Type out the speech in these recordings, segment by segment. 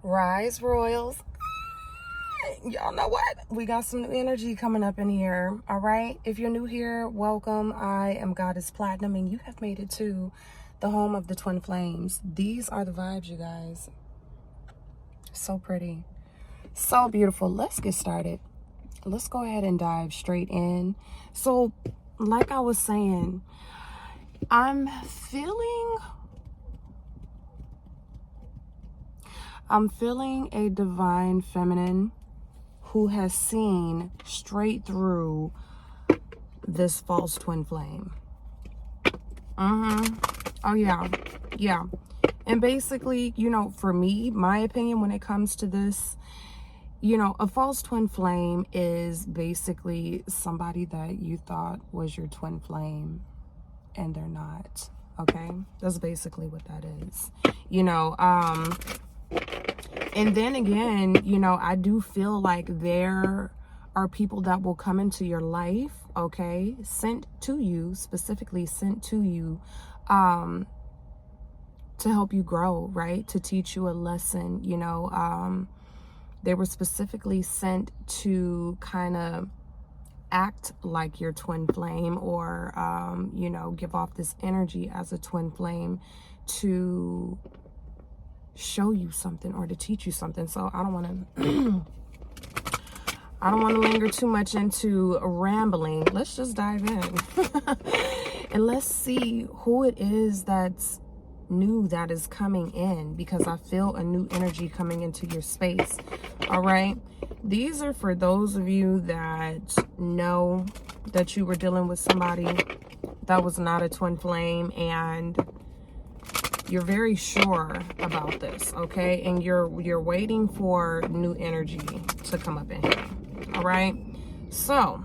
Rise Royals. Y'all know what? We got some new energy coming up in here. All right. If you're new here, welcome. I am Goddess Platinum, and you have made it to the home of the Twin Flames. These are the vibes, you guys. So pretty. So beautiful. Let's get started. Let's go ahead and dive straight in. So, like I was saying, I'm feeling a divine feminine who has seen straight through this false twin flame. Oh yeah. And basically, you know, for me, my opinion when it comes to this, you know, a false twin flame is basically somebody that you thought was your twin flame and they're not. Okay, that's basically what that is. You know, and then again, you know, I do feel like there are people that will come into your life, okay, sent to you, specifically sent to you, to help you grow, right? To teach you a lesson, you know. They were specifically sent to kind of act like your twin flame, or, you know, give off this energy as a twin flame to show you something or to teach you something. So I don't want to linger too much into rambling. Let's just dive in and let's see who it is that's new that is coming in, because I feel a new energy coming into your space. All right, these are for those of you that know that you were dealing with somebody that was not a twin flame, and you're very sure about this, okay? And you're waiting for new energy to come up in here. All right, so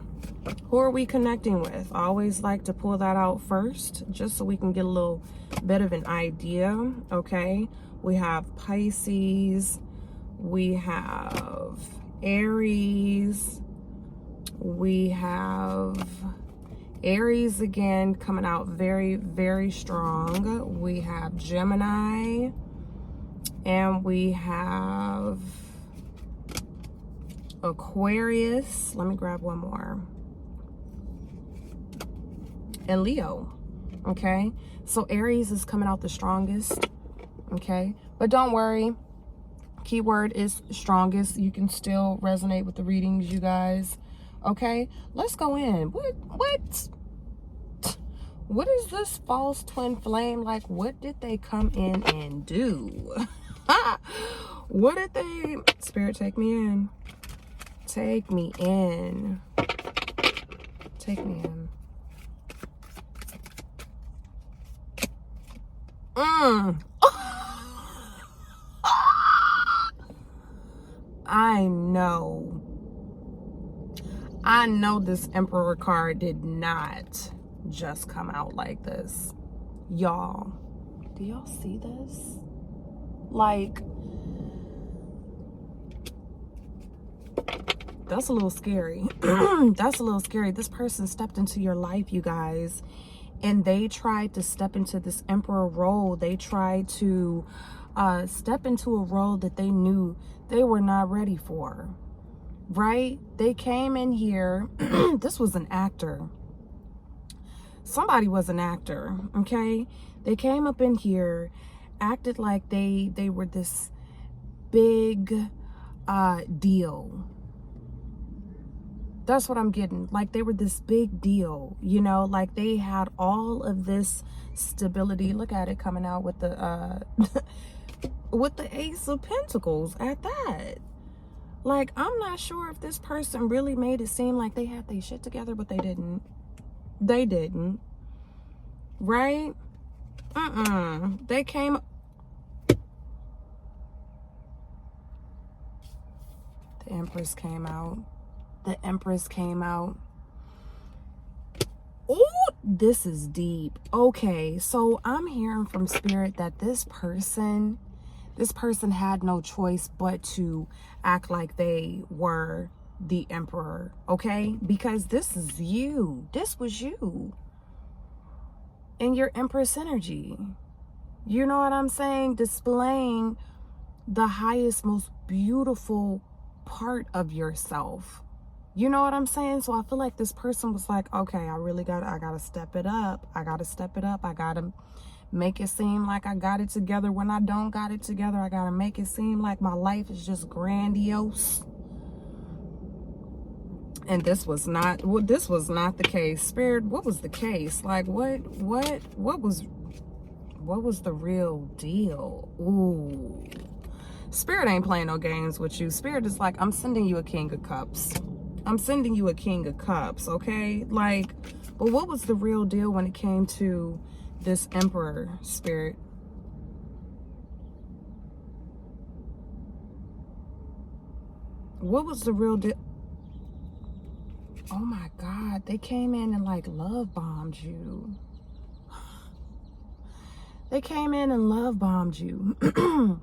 who are we connecting with? I always like to pull that out first, just so we can get a little bit of an idea. Okay, we have Pisces, we have Aries, we have Aries again coming out very, very strong. We have Gemini, and we have Aquarius. Let me grab one more. And Leo. Okay, so Aries is coming out the strongest. Okay, but don't worry, keyword is strongest. You can still resonate with the readings, you guys. Okay, let's go in. What is this false twin flame like? What did they come in and do? What did they... Spirit, take me in. Take me in. Take me in. I know this Emperor card did not just come out like this. Y'all, do y'all see this? Like, that's a little scary. That's a little scary. This person stepped into your life, you guys, and they tried to step into this Emperor role. They tried to step into a role that they knew they were not ready for, right? They came in here. This was an actor. Somebody was an actor, okay? They came up in here, acted like they were this big deal. That's what I'm getting. Like they were this big deal, you know, like they had all of this stability. Look at it coming out with the with the Ace of Pentacles at that. Like, I'm not sure if this person really made it seem like they had their shit together, but they didn't. They didn't. Right? They came... The Empress came out. The Empress came out. Oh, this is deep. Okay, so I'm hearing from Spirit that this person had no choice but to act like they were the Emperor, okay? Because this is you. This was you. In your Empress energy. You know what I'm saying? Displaying the highest, most beautiful part of yourself. You know what I'm saying? So I feel like this person was like, okay, I gotta step it up. I gotta make it seem like I got it together when I don't got it together. I gotta make it seem like my life is just grandiose. And this was not the case. Spirit, what was the case? Like what was the real deal? Ooh. Spirit ain't playing no games with you. Spirit is like, I'm sending you a King of Cups. I'm sending you a King of Cups, okay? Like, but what was the real deal when it came to this Emperor, Spirit? What was the real deal? Oh my God, they came in and like love bombed you. They came in and love bombed you.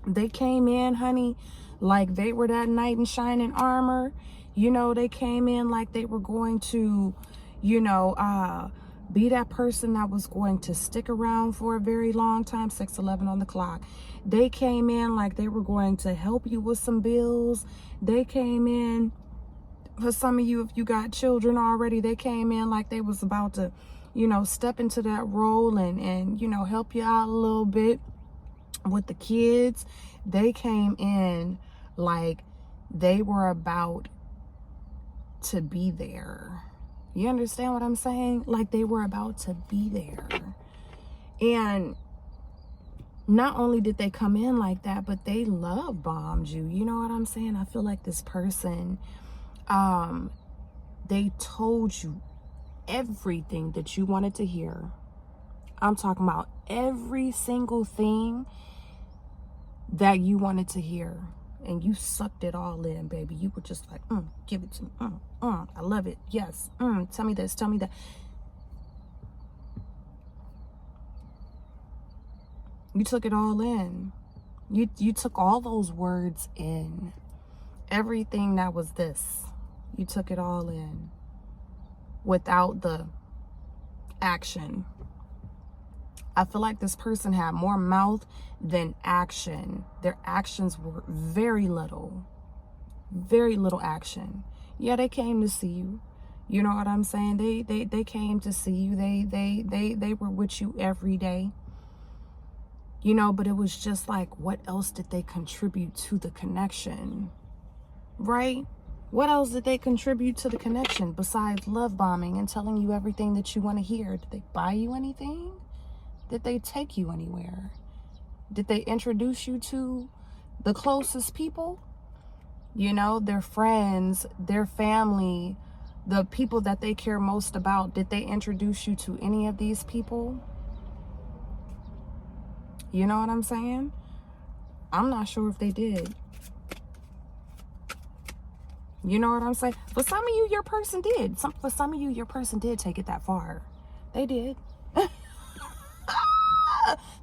They came in, honey, like they were that knight in shining armor. You know, they came in like they were going to, you know, be that person that was going to stick around for a very long time. 6:11 on the clock. They came in like they were going to help you with some bills. They came in, for some of you, if you got children already, they came in like they was about to, you know, step into that role and you know, help you out a little bit with the kids. They came in like they were about to be there. You understand what I'm saying? Like they were about to be there. And not only did they come in like that, but they love bombed you. You know what I'm saying? I feel like this person, they told you everything that you wanted to hear. I'm talking about every single thing that you wanted to hear, and you sucked it all in, baby. You were just like, give it to me. I love it. Yes. Tell me this. Tell me that. You took it all in. You took all those words in. Everything that was this. You took it all in without the action. I feel like this person had more mouth than action. Their actions were very little action. Yeah, they came to see you. You know what I'm saying? They came to see you. They were with you every day. You know, but it was just like, what else did they contribute to the connection? Right? What else did they contribute to the connection besides love bombing and telling you everything that you want to hear? Did they buy you anything? Did they take you anywhere? Did they introduce you to the closest people? You know, their friends, their family, the people that they care most about. Did they introduce you to any of these people? You know what I'm saying? I'm not sure if they did. You know what I'm saying? For some of you, your person did. For some of you, your person did take it that far. They did.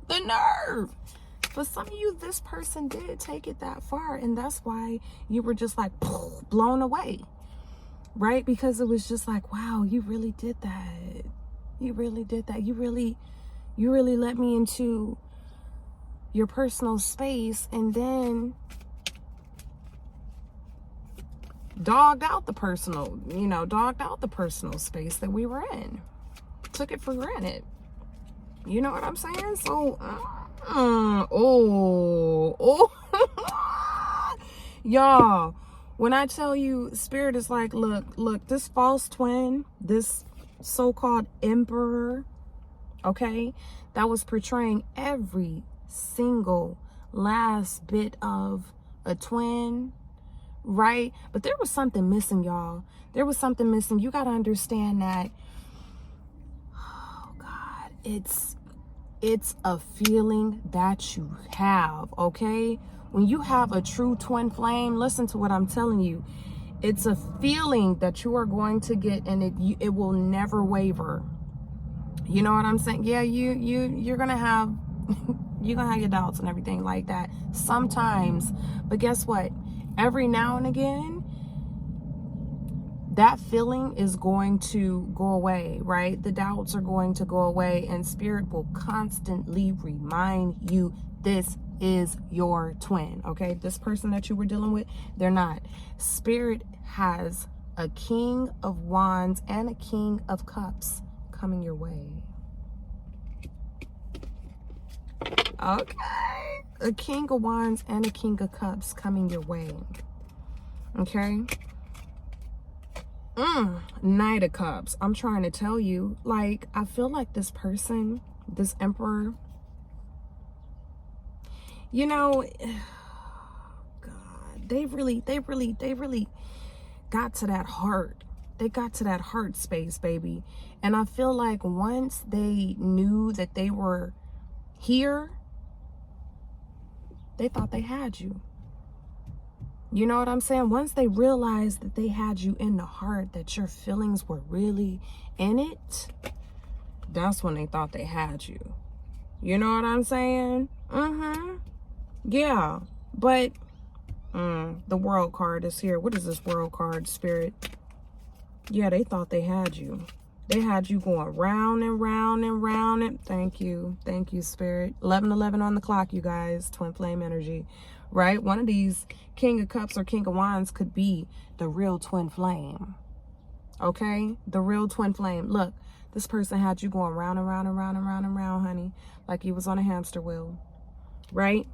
The nerve. For some of you, this person did take it that far, and that's why you were just like blown away, right? Because it was just like, wow, you really did that. You really did that. You really let me into your personal space, and then dogged out the personal space that we were in. Took it for granted. You know what I'm saying? So, y'all, when I tell you, Spirit is like, look, this false twin, this so-called emperor, okay, that was portraying every single last bit of a twin, right? But there was something missing, y'all. There was something missing. You got to understand that, oh God, it's a feeling that you have, okay? When you have a true twin flame, listen to what I'm telling you. It's a feeling that you are going to get, and it will never waver. You know what I'm saying? Yeah, you're gonna have you're gonna have your doubts and everything like that sometimes, but guess what? Every now and again, that feeling is going to go away, right? The doubts are going to go away, and Spirit will constantly remind you this is your twin, okay? This person that you were dealing with, they're not. Spirit has a King of Wands and a King of Cups coming your way. Okay. A King of Wands and a King of Cups coming your way. Okay. Knight of Cups. I'm trying to tell you, like, I feel like this person, this Emperor, you know, God, they really got to that heart. They got to that heart space, baby. And I feel like once they knew that they were here, they thought they had you. You know what I'm saying? Once they realized that they had you in the heart, that your feelings were really in it, that's when they thought they had you. You know what I'm saying? Yeah. But the World card is here. What is this World card, Spirit? Yeah, they thought they had you. They had you going round and round and round. And thank you, Spirit. 11:11 on the clock, you guys. Twin flame energy, right? One of these King of Cups or King of Wands could be the real twin flame. Okay, the real twin flame. Look, this person had you going round and round and round and round and round, honey, like you was on a hamster wheel, right?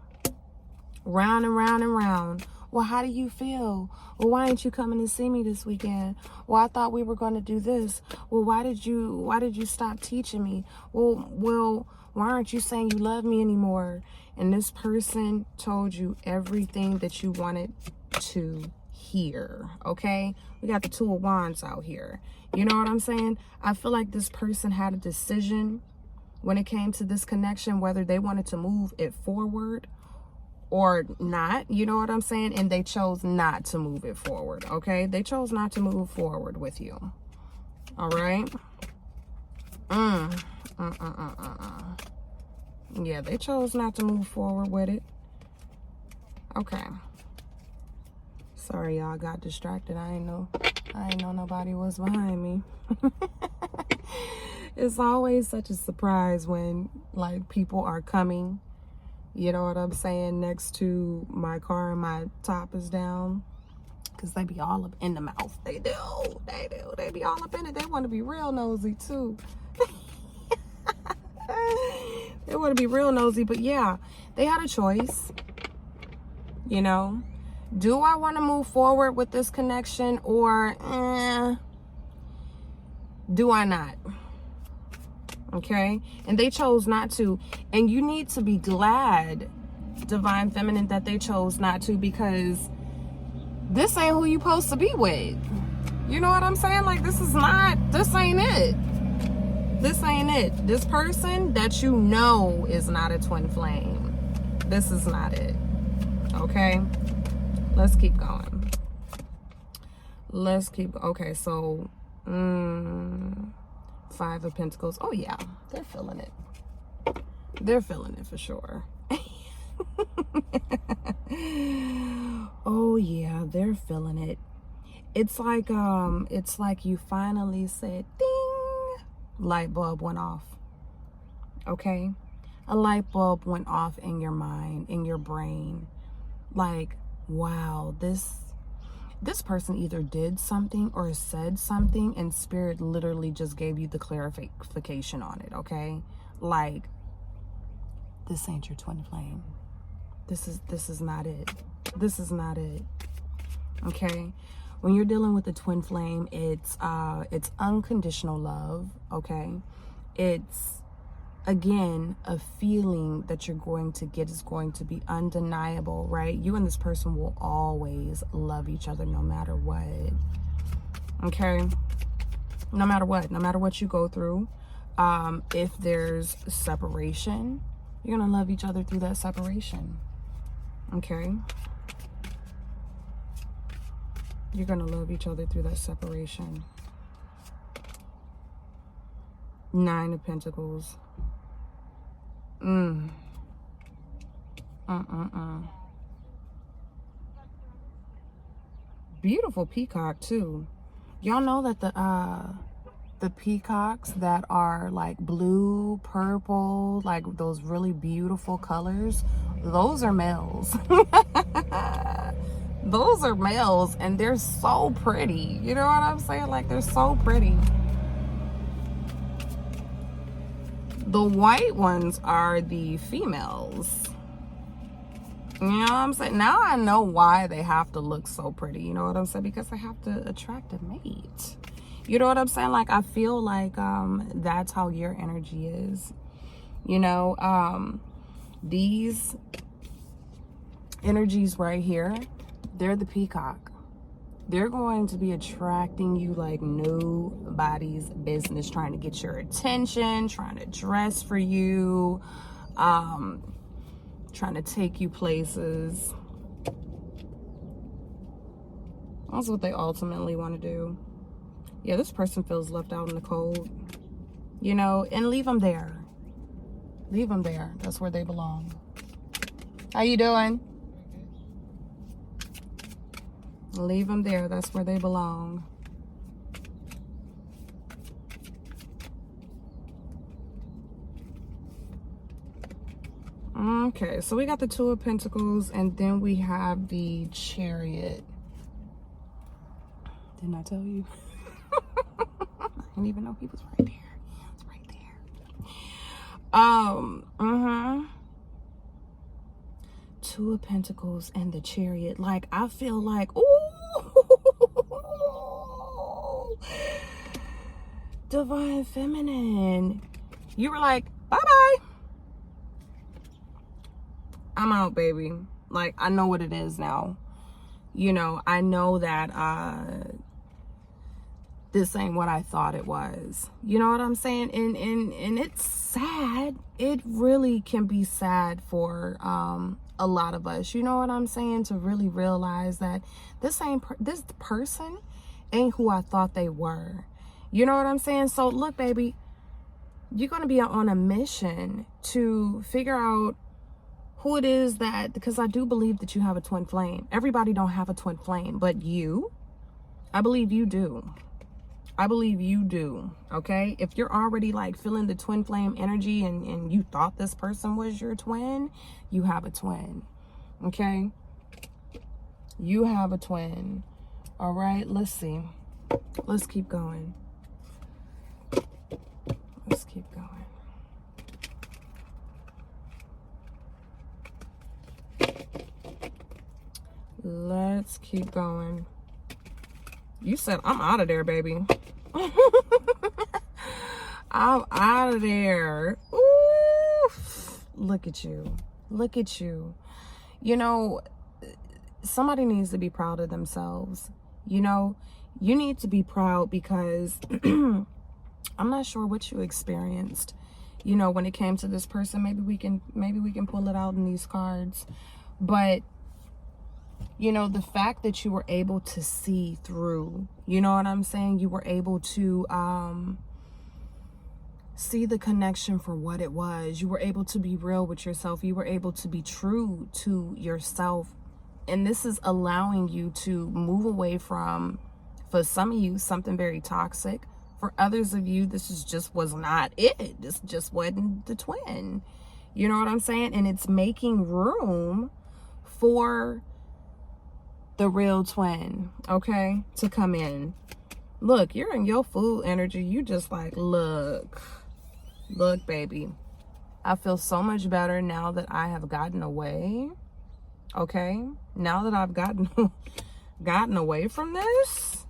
Round and round and round. Well, how do you feel? Well, why ain't you coming to see me this weekend? Well, I thought we were going to do this. Well, why did you stop teaching me? Well, why aren't you saying you love me anymore? And this person told you everything that you wanted to hear, okay? We got the Two of Wands out here. You know what I'm saying? I feel like this person had a decision when it came to this connection, whether they wanted to move it forward or not, you know what I'm saying? And they chose not to move it forward, okay? They chose not to move forward with you, all right? Yeah, they chose not to move forward with it. Okay. Sorry, y'all, got distracted. I ain't know nobody was behind me. It's always such a surprise when, like, people are coming, you know what I'm saying, next to my car and my top is down, because they be all up in the mouth. They do. They be all up in it. They want to be real nosy too. They want to be real nosy. But yeah, they had a choice, you know. Do I want to move forward with this connection, or do I not? Okay, and they chose not to, and you need to be glad, Divine Feminine, that they chose not to, because this ain't who you supposed to be with. You know what I'm saying? Like, this ain't it. This ain't it. This person that you know is not a twin flame. This is not it. Okay, let's keep going. Okay, so Five of Pentacles. Oh yeah, they're feeling it. They're feeling it for sure. Oh yeah, they're feeling it. It's like you finally said ding, light bulb went off. Okay, a light bulb went off in your mind, in your brain. Like, wow, this person either did something or said something, and Spirit literally just gave you the clarification on it, okay? Like, this ain't your twin flame. This is not it. This is not it. Okay? When you're dealing with a twin flame, it's unconditional love, okay? It's, again, a feeling that you're going to get is going to be undeniable, right? You and this person will always love each other no matter what. Okay? No matter what you go through. If there's separation, you're gonna love each other through that separation. Okay? You're gonna love each other through that separation. Nine of Pentacles. Beautiful peacock too. Y'all know that the peacocks that are like blue, purple, like those really beautiful colors, those are males. Those are males, and they're so pretty. You know what I'm saying? Like, they're so pretty. The white ones are the females. You know what I'm saying? Now I know why they have to look so pretty. You know what I'm saying? Because they have to attract a mate. You know what I'm saying? Like, I feel like that's how your energy is. You know, these energies right here, they're the peacock. They're going to be attracting you like nobody's business, trying to get your attention, trying to dress for you, trying to take you places. That's what they ultimately want to do. Yeah, this person feels left out in the cold, you know, and leave them there. Leave them there. That's where they belong. How you doing? Leave them there. That's where they belong. Okay, so we got the Two of Pentacles, and then we have the Chariot. Didn't I tell you? I didn't even know he was right there. He was right there. Two of Pentacles and the Chariot. Like, I feel like, ooh, Divine Feminine. You were like, bye-bye. I'm out, baby. Like, I know what it is now. You know, I know that this ain't what I thought it was. You know what I'm saying? And it's sad. It really can be sad for a lot of us. You know what I'm saying? To really realize that this person ain't who I thought they were. You know what I'm saying? So look, baby, you're going to be on a mission to figure out who it is that, because I do believe that you have a twin flame. Everybody don't have a twin flame, but you, I believe you do. I believe you do, okay? If you're already like feeling the twin flame energy and you thought this person was your twin, you have a twin, okay? You have a twin, all right? Let's see. Let's keep going. Let's keep going. Let's keep going. You said, I'm out of there, baby. I'm out of there. Ooh, look at you. Look at you. You know, somebody needs to be proud of themselves. You know, you need to be proud because I'm not sure what you experienced, you know, when it came to this person. Maybe we can pull it out in these cards. But you know, the fact that you were able to see through, you know what I'm saying? You were able to see the connection for what it was. You were able to be real with yourself. You were able to be true to yourself. And this is allowing you to move away from, for some of you, something very toxic. For others of you, was not it. This just wasn't the twin. You know what I'm saying? And it's making room for the real twin, okay, to come in. Look, you're in your full energy. You just like, look, baby, I feel so much better now that I have gotten away, okay? Now that I've gotten away from this,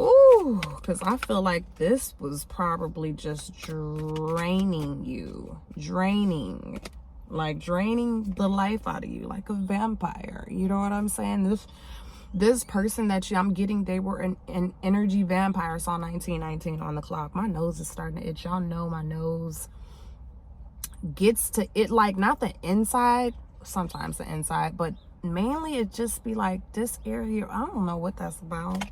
ooh, because I feel like this was probably just draining you, draining the life out of you like a vampire. You know what I'm saying? This person that I'm getting, they were an energy vampire. Saw 1919 on the clock. My nose is starting to itch. Y'all know my nose gets to it, like not the inside, sometimes the inside, but mainly it just be like this area. I don't know what that's about.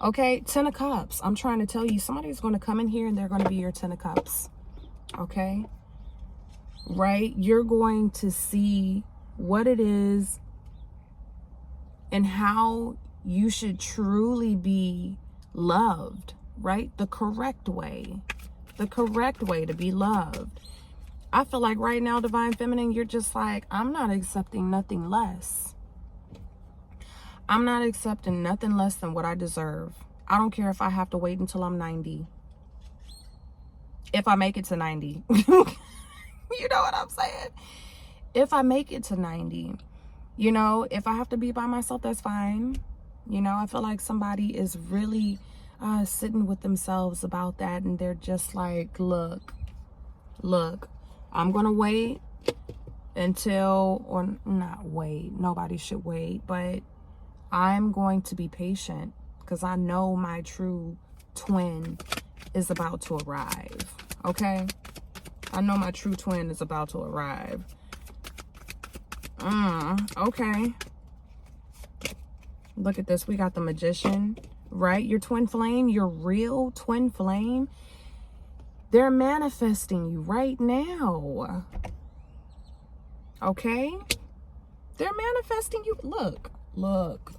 Okay, 10 of Cups. I'm trying to tell you, somebody's going to come in here and they're going to be your 10 of Cups. Okay? Right? You're going to see what it is and how you should truly be loved, right? The correct way to be loved. I feel like right now, Divine Feminine, you're just like, I'm not accepting nothing less. I'm not accepting nothing less than what I deserve. I don't care if I have to wait until I'm 90. If I make it to 90. You know what I'm saying? If I make it to 90, you know, if I have to be by myself, that's fine. You know, I feel like somebody is really sitting with themselves about that, and they're just like, look, I'm gonna wait until, or not wait, nobody should wait, but I'm going to be patient because I know my true twin is about to arrive. Okay, I know my true twin is about to arrive. Okay, look at this. We got the Magician, right? Your twin flame, your real twin flame, they're manifesting you right now. Okay, they're manifesting you. Look,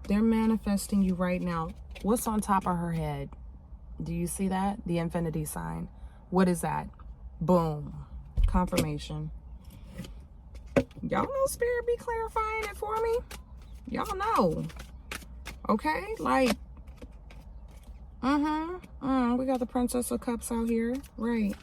they're manifesting you right now. What's on top of her head? Do you see that? The infinity sign. What is that? Boom. Confirmation. Y'all know Spirit be clarifying it for me. Y'all know. Okay? Like, we got the Princess of Cups out here. Right.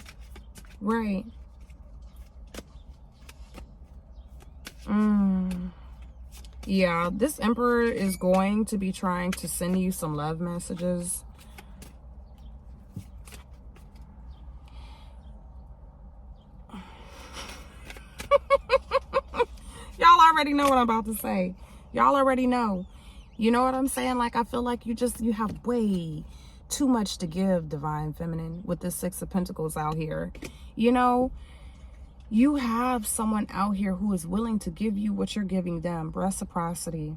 Yeah, this Emperor is going to be trying to send you some love messages. Y'all already know what I'm about to say. Y'all already know. You know what I'm saying? Like, I feel like you have way too much to give, Divine Feminine, with this Six of Pentacles out here. You know, you have someone out here who is willing to give you what you're giving them. Reciprocity.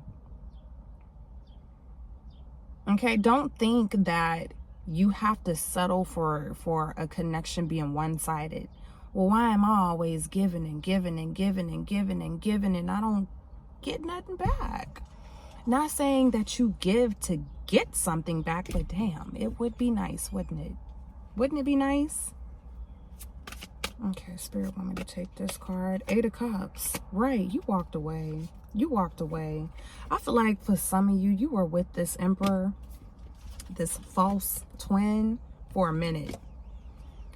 Okay, don't think that you have to settle for a connection being one-sided. Well, why am I always giving and giving and giving and giving and giving and I don't get nothing back? Not saying that you give to get something back, but damn, it would be nice, wouldn't it? Wouldn't it be nice? Okay, Spirit want me to take this card. Eight of Cups. Right, you walked away. You walked away. I feel like for some of you, you were with this Emperor, this false twin, for a minute.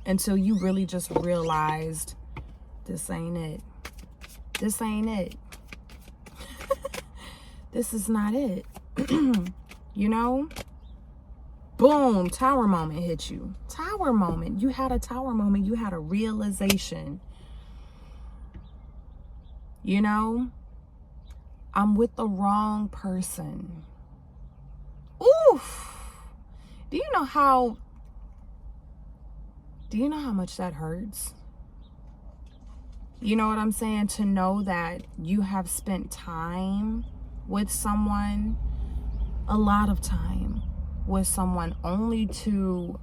Until you really just realized, this ain't it. This ain't it. This is not it. You know? Boom, tower moment hit you. Tower moment. You had a tower moment. You had a realization. You know? I'm with the wrong person. Oof. Do you know how much that hurts? You know what I'm saying? To know that you have spent time with someone, a lot of time with someone, only to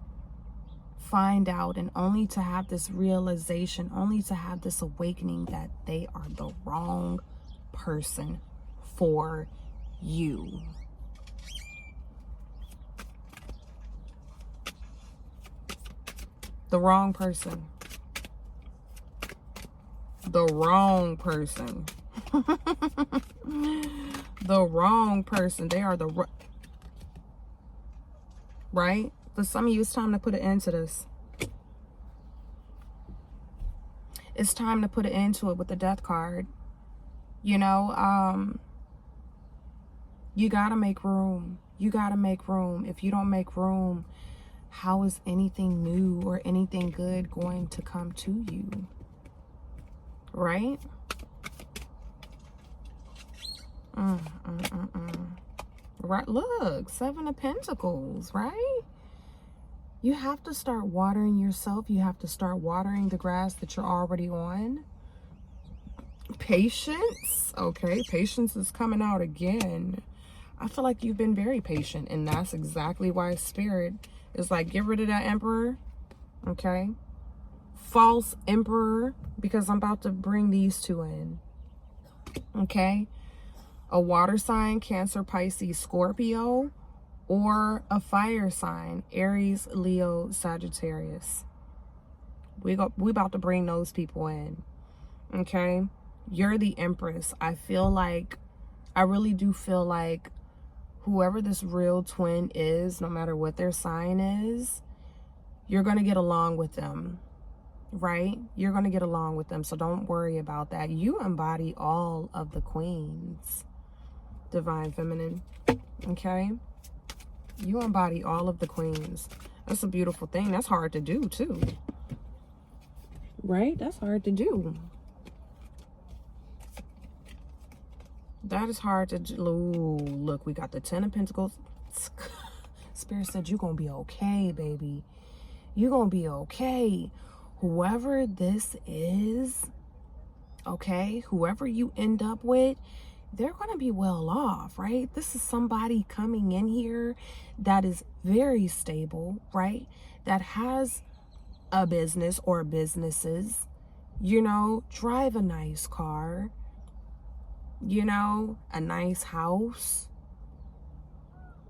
find out and only to have this realization, only to have this awakening that they are the wrong person for you. The wrong person. The wrong person. The wrong person. They are the right? For some of you, it's time to put an end to this. It's time to put an end to it with the Death card. You know, you gotta make room. You gotta make room. If you don't make room, how is anything new or anything good going to come to you? Right? Right, look, Seven of Pentacles, right? You have to start watering yourself. You have to start watering the grass that you're already on. Patience. Okay, patience is coming out again. I feel like you've been very patient, and that's exactly why Spirit is like, get rid of that Emperor. Okay? False Emperor, because I'm about to bring these two in. Okay? A water sign, Cancer, Pisces, Scorpio, or a fire sign, Aries, Leo, Sagittarius. We about to bring those people in. Okay? You're the Empress. I really do feel like whoever this real twin is, no matter what their sign is, you're going to get along with them, right? You're going to get along with them. So don't worry about that. You embody all of the queens, Divine Feminine. Okay? You embody all of the queens. That's a beautiful thing. That's hard to do too. Right? That's hard to do. That is hard to do. Ooh, look, we got the 10 of Pentacles. Spirit said you're going to be okay, baby. You're going to be okay. Whoever this is, okay, whoever you end up with, they're going to be well off, right? This is somebody coming in here that is very stable, right? That has a business or businesses, you know, drive a nice car, you know, a nice house.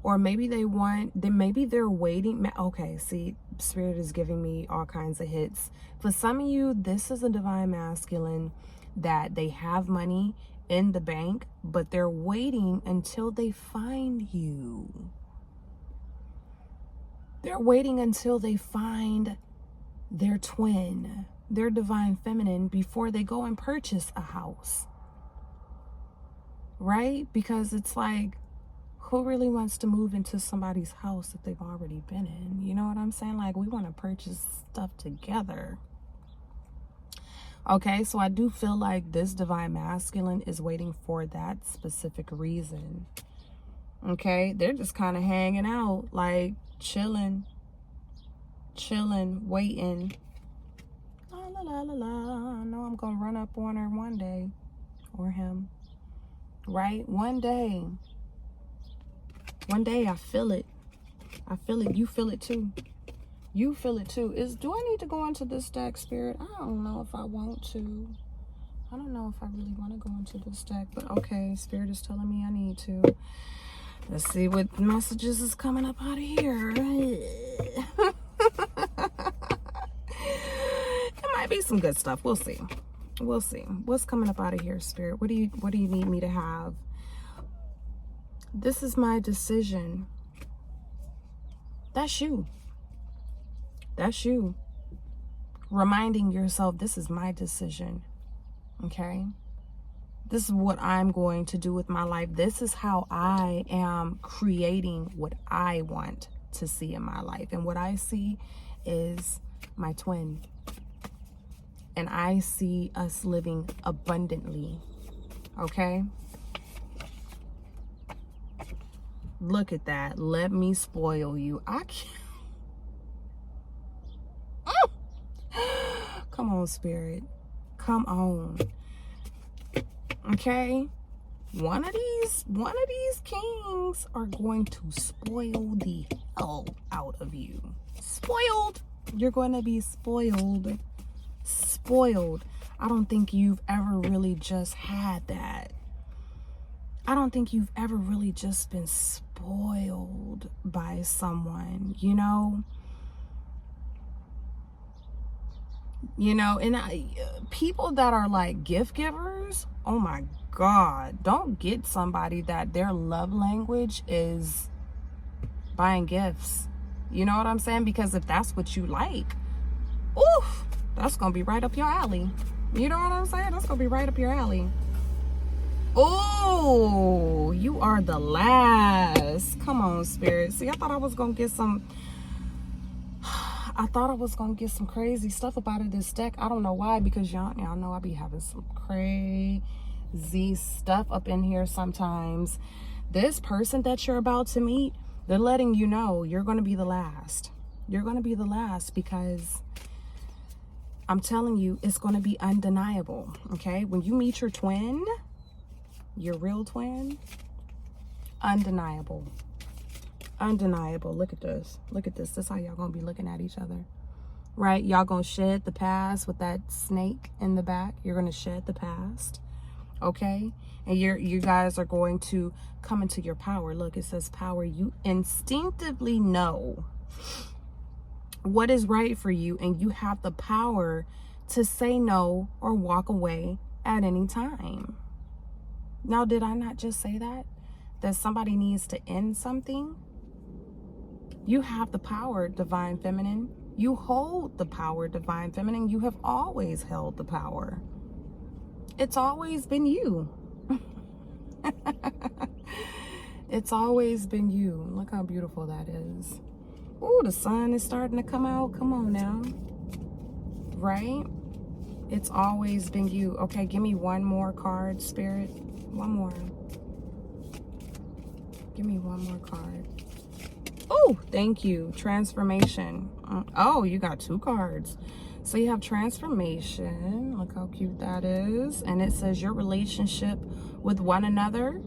Or maybe maybe they're waiting. Okay, see, Spirit is giving me all kinds of hits. For some of you, this is a divine masculine that they have money in the bank, but they're waiting until they find you. They're waiting until they find their twin, their divine feminine, before they go and purchase a house. Right? Because it's like, who really wants to move into somebody's house that they've already been in? You know what I'm saying? Like, we want to purchase stuff together. Okay, so I do feel like this divine masculine is waiting for that specific reason. Okay, they're just kind of hanging out, like chilling, waiting. La la la la la. I know I'm gonna run up on her one day, or him. Right? One day. One day I feel it. I feel it. You feel it too. You feel it too. Do I need to go into this deck, Spirit? I don't know if I want to. I don't know if I really want to go into this deck, but okay, Spirit is telling me I need to. Let's see what messages is coming up out of here. It might be some good stuff. We'll see. We'll see. What's coming up out of here, Spirit? What do you need me to have? This is my decision. That's you. That's you. Reminding yourself, this is my decision. Okay? This is what I'm going to do with my life. This is how I am creating what I want to see in my life. And what I see is my twin. And I see us living abundantly. Okay? Look at that. Let me spoil you. I can't. Come on, Spirit. Come on. Okay? One of these kings are going to spoil the hell out of you. Spoiled. You're going to be spoiled. Spoiled. I don't think you've ever really just had that. I don't think you've ever really just been spoiled by someone, you know? You know, and people that are like gift givers, oh my God, don't get somebody that their love language is buying gifts. You know what I'm saying? Because if that's what you like, oof, that's going to be right up your alley. You know what I'm saying? That's going to be right up your alley. Oh, you are the last. Come on, Spirit. See, I thought I was going to get some... I thought I was going to get some crazy stuff up out of this deck. I don't know why, because y'all know I be having some crazy stuff up in here sometimes. This person that you're about to meet, they're letting you know you're going to be the last. You're going to be the last because I'm telling you, it's going to be undeniable, okay? When you meet your twin, your real twin, undeniable. Undeniable. Look at this. Look at this. This is how y'all gonna be looking at each other, right? Y'all gonna shed the past with that snake in the back. You're gonna shed the past, okay? And you guys are going to come into your power. Look, it says power. You instinctively know what is right for you, and you have the power to say no or walk away at any time. Now, did I not just say that? That somebody needs to end something? You have the power, Divine Feminine. You hold the power, Divine Feminine. You have always held the power. It's always been you. It's always been you. Look how beautiful that is. Oh, the sun is starting to come out. Come on now. Right? It's always been you. Okay, give me one more card, Spirit. One more. Give me one more card. Oh, thank you. Transformation. Oh, you got 2 cards. So you have transformation. Look how cute that is. And it says your relationship with one another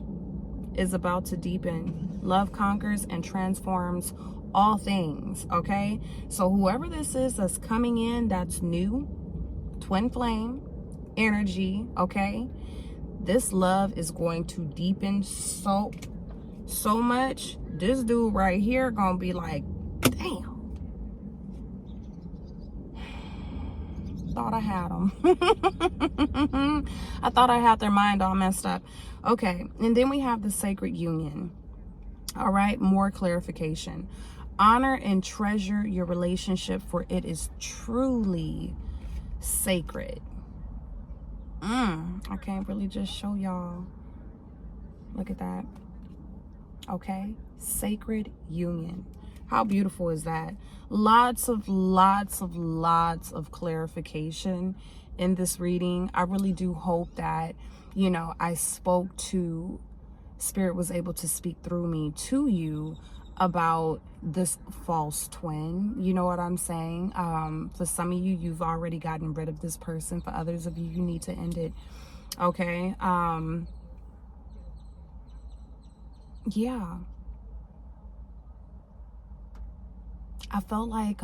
is about to deepen. Love conquers and transforms all things. Okay? So whoever this is that's coming in, that's new, twin flame energy. Okay? This love is going to deepen so much. This dude right here gonna be like, damn, thought I had them. I thought I had their mind all messed up. Okay, and then we have the sacred union. All right, more clarification. Honor and treasure your relationship, for it is truly sacred. I can't really just show y'all. Look at that. Okay, sacred union. How beautiful is that? Lots of clarification in this reading. I really do hope that, you know, I spoke to, Spirit was able to speak through me to you about this false twin. You know what I'm saying? For some of you, you've already gotten rid of this person. For others of you, you need to end it. Okay. Yeah, I felt like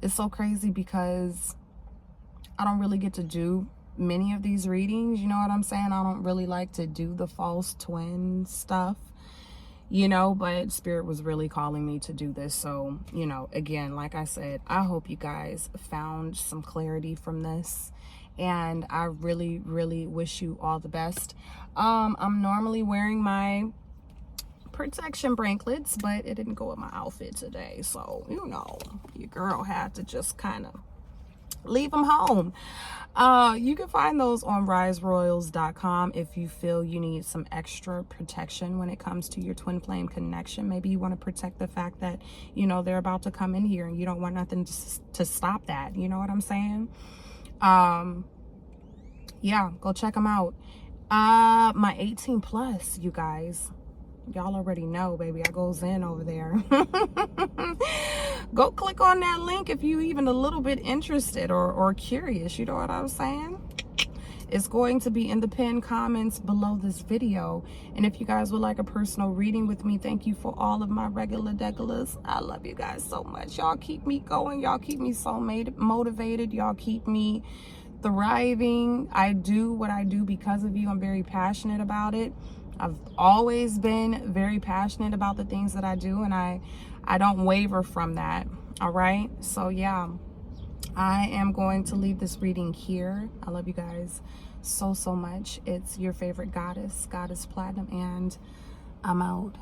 it's so crazy because I don't really get to do many of these readings. You know what I'm saying? I don't really like to do the false twin stuff, you know, but Spirit was really calling me to do this. So, you know, again, like I said, I hope you guys found some clarity from this, and I really wish you all the best. I'm normally wearing my protection branklets, but it didn't go with my outfit today, so you know, your girl had to just kind of leave them home. You can find those on riseroyals.com if you feel you need some extra protection when it comes to your twin flame connection. Maybe you want to protect the fact that, you know, they're about to come in here and you don't want nothing to stop that. You know what I'm saying? Yeah, go check them out. My 18 plus, you guys, y'all already know, baby, I goes in over there. Go click on that link if you even a little bit interested or curious. You know what I'm saying? It's going to be in the pinned comments below this video. And if you guys would like a personal reading with me, thank you for all of my regular degulas. I love you guys so much. Y'all keep me going. Y'all keep me so motivated. Y'all keep me thriving. I do what I do because of you. I'm very passionate about it. I've always been very passionate about the things that I do, and I don't waver from that. All right, so yeah, I am going to leave this reading here. I love you guys so much. It's your favorite goddess, Goddess Platinum, and I'm out.